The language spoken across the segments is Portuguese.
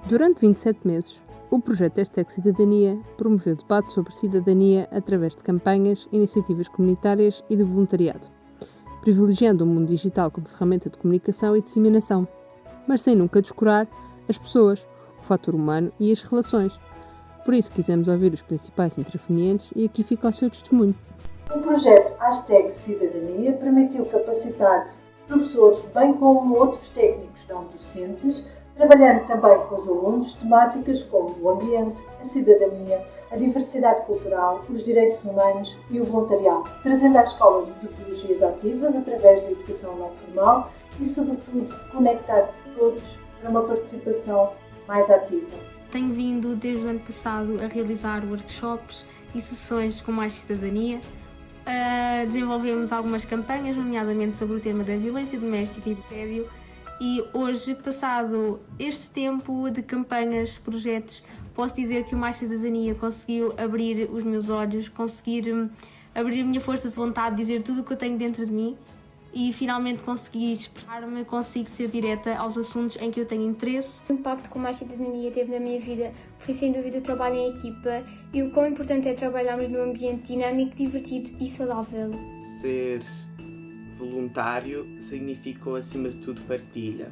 Durante 27 meses, o projeto #Cidadania promoveu debate sobre cidadania através de campanhas, iniciativas comunitárias e de voluntariado, privilegiando o mundo digital como ferramenta de comunicação e disseminação, mas sem nunca descurar as pessoas, o fator humano e as relações. Por isso quisemos ouvir os principais intervenientes e aqui fica o seu testemunho. O projeto #Cidadania permitiu capacitar professores, bem como outros técnicos não docentes, trabalhando também com os alunos temáticas como o ambiente, a cidadania, a diversidade cultural, os direitos humanos e o voluntariado, trazendo à escola metodologias ativas através da educação não formal e, sobretudo, conectar todos para uma participação mais ativa. Tenho vindo desde o ano passado a realizar workshops e sessões com mais cidadania. Desenvolvemos algumas campanhas, nomeadamente sobre o tema da violência doméstica e do assédio. E hoje, passado este tempo de campanhas, projetos, posso dizer que o Mais Cidadania conseguiu abrir os meus olhos, conseguir abrir a minha força de vontade, dizer tudo o que eu tenho dentro de mim e finalmente consegui expressar-me, consigo ser direta aos assuntos em que eu tenho interesse. O impacto que o Mais Cidadania teve na minha vida foi sem dúvida o trabalho em equipa e o quão importante é trabalharmos num ambiente dinâmico, divertido e saudável. Ser voluntário significou, acima de tudo, partilha.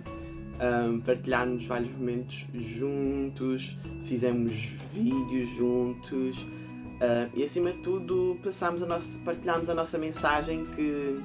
Partilhámos vários momentos juntos, fizemos vídeos juntos e, acima de tudo, partilhámos a nossa mensagem, que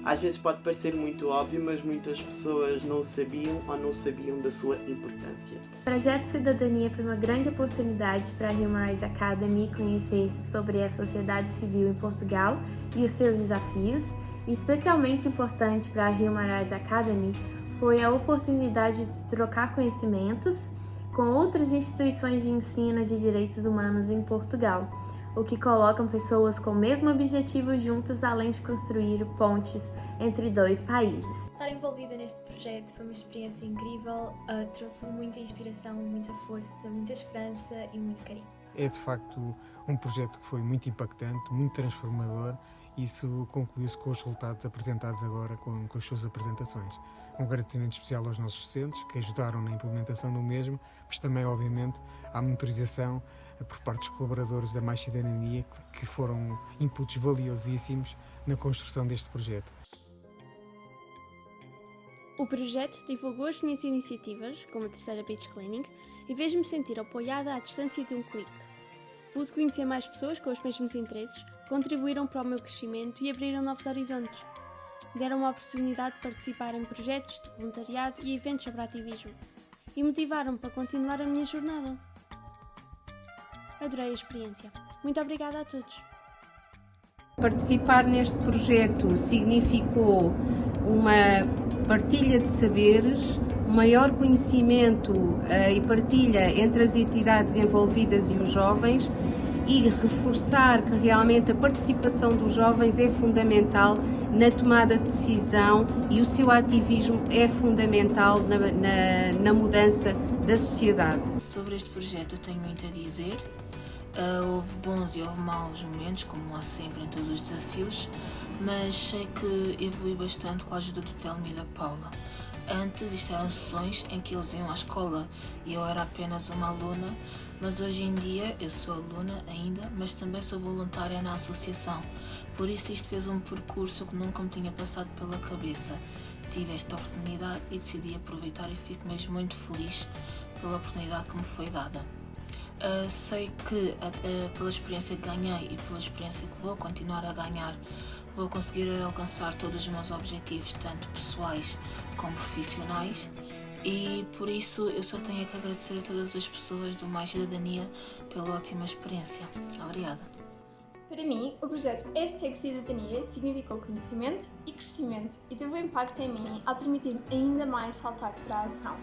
às vezes pode parecer muito óbvio, mas muitas pessoas não sabiam ou não sabiam da sua importância. O Projeto Cidadania foi uma grande oportunidade para a Human Rights Academy conhecer sobre a sociedade civil em Portugal e os seus desafios. E especialmente importante para a Human Rights Academy foi a oportunidade de trocar conhecimentos com outras instituições de ensino de direitos humanos em Portugal, o que colocam pessoas com o mesmo objetivo juntas, além de construir pontes entre dois países. Estar envolvida neste projeto foi uma experiência incrível, trouxe muita inspiração, muita força, muita esperança e muito carinho. É de facto um projeto que foi muito impactante, muito transformador. Isso concluiu-se com os resultados apresentados agora com as suas apresentações. Um agradecimento especial aos nossos docentes que ajudaram na implementação do mesmo, mas também, obviamente, à monitorização por parte dos colaboradores da Mais Cidadania, que foram inputs valiosíssimos na construção deste projeto. O projeto divulgou as minhas iniciativas, como a terceira Beach Cleaning, e fez-me sentir apoiada à distância de um clique. Pude conhecer mais pessoas com os mesmos interesses, contribuíram para o meu crescimento e abriram novos horizontes. Deram-me a oportunidade de participar em projetos de voluntariado e eventos sobre ativismo. E motivaram-me para continuar a minha jornada. Adorei a experiência. Muito obrigada a todos. Participar neste projeto significou uma partilha de saberes, um maior conhecimento e partilha entre as entidades envolvidas e os jovens, e reforçar que realmente a participação dos jovens é fundamental na tomada de decisão e o seu ativismo é fundamental na mudança da sociedade. Sobre este projeto eu tenho muito a dizer. Houve bons e houve maus momentos, como há sempre em todos os desafios, mas sei que evolui bastante com a ajuda do Telmo e da Paula. Antes isto eram sessões em que eles iam à escola e eu era apenas uma aluna, mas hoje em dia eu sou aluna ainda, mas também sou voluntária na associação. Por isso isto fez um percurso que nunca me tinha passado pela cabeça. Tive esta oportunidade e decidi aproveitar e fico mesmo muito feliz pela oportunidade que me foi dada. Sei que pela experiência que ganhei e pela experiência que vou continuar a ganhar, vou conseguir alcançar todos os meus objetivos, tanto pessoais como profissionais, e por isso eu só tenho que agradecer a todas as pessoas do Mais Cidadania pela ótima experiência. Obrigada. Para mim, o projeto #Cidadania significou conhecimento e crescimento e teve um impacto em mim ao permitir-me ainda mais saltar para a ação.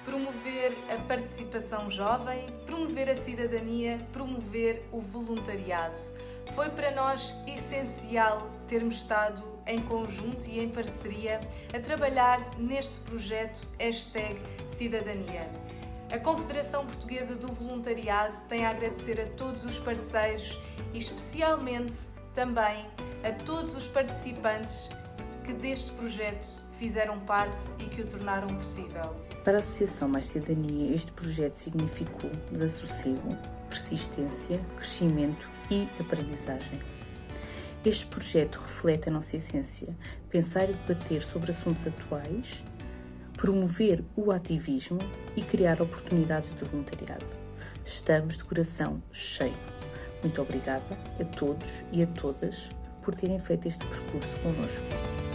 Promover a participação jovem, promover a cidadania, promover o voluntariado. Foi para nós essencial termos estado em conjunto e em parceria a trabalhar neste projeto #Cidadania. A Confederação Portuguesa do Voluntariado tem a agradecer a todos os parceiros e especialmente também a todos os participantes que deste projeto fizeram parte e que o tornaram possível. Para a Associação Mais Cidadania, este projeto significou desassossego, persistência, crescimento e aprendizagem. Este projeto reflete a nossa essência, pensar e debater sobre assuntos atuais, promover o ativismo e criar oportunidades de voluntariado. Estamos de coração cheio. Muito obrigada a todos e a todas por terem feito este percurso connosco.